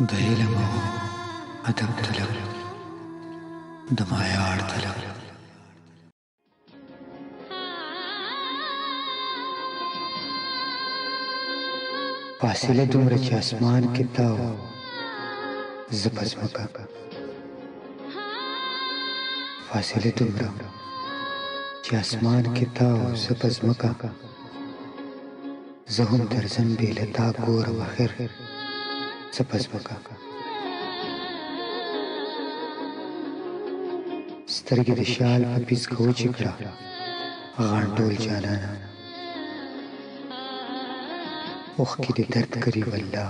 د علم او ادب طلب د معیار طلب فاصله دومره چې اسمان کې تا و زه په ځمکه فاصله دومره چې اسمان کې تا و زه په ځمکه زه هم درځم بې له تا ګورم اخر زه په ځمکه سترګې د شال په پیڅکه وچې کړه غاڼټول جانانه اوښکې دې درد کړي والله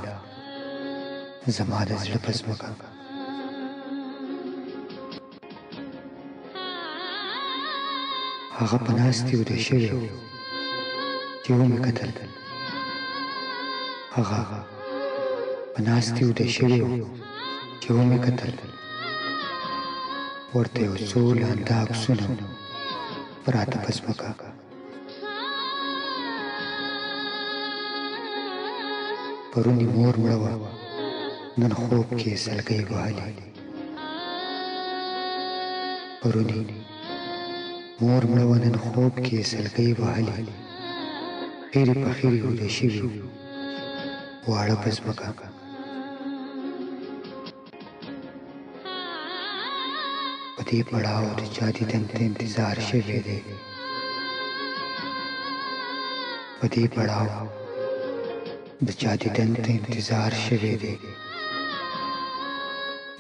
زما د زړه په ځمکه هغه په ناستې ویده شوی و چې ومې کتل هغه په ناستې ویده شوی و چې ومې کتل ورته یو څو لانده عکسونه پراته په ځمکه پرونی مور مړه وه نن خوب کې سلګۍ وهلې پرونی مور مړه وه نن خوب کې سلګۍ وهلې خیرې په خیرې ویده شوي واړه په ځمکه په دې پړاو د چا دیدن ته انتظار شوی دی په دې پړاو د چا دیدن ته انتظار شوی دی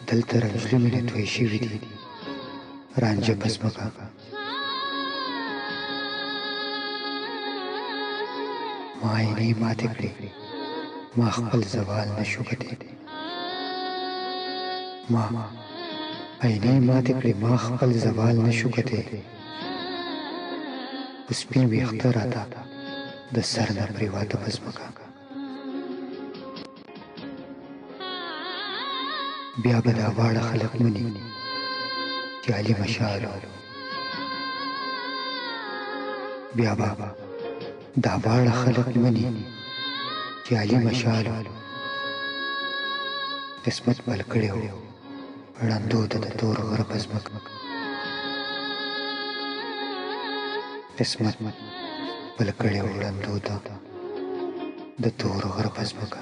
دلته رنځلو مینې توی شوي دي رانجه په ځمکه ما عینې ماتې کړې ما خپل زوال نشو کتلی ما عینې ماتې کړې ما خپل زوال نشو کتلی په سپین ویښته راته د سر نه پرېواته په ځمکه بیا به دا واړه خلک مني چې علي مشال بیا به دا واړه خلک مني چې علي مشال قسمت بل کړی و ړندو ته د تور غره په ځمکه قسمت بل کړی و ړندو ته د تور غره په ځمکه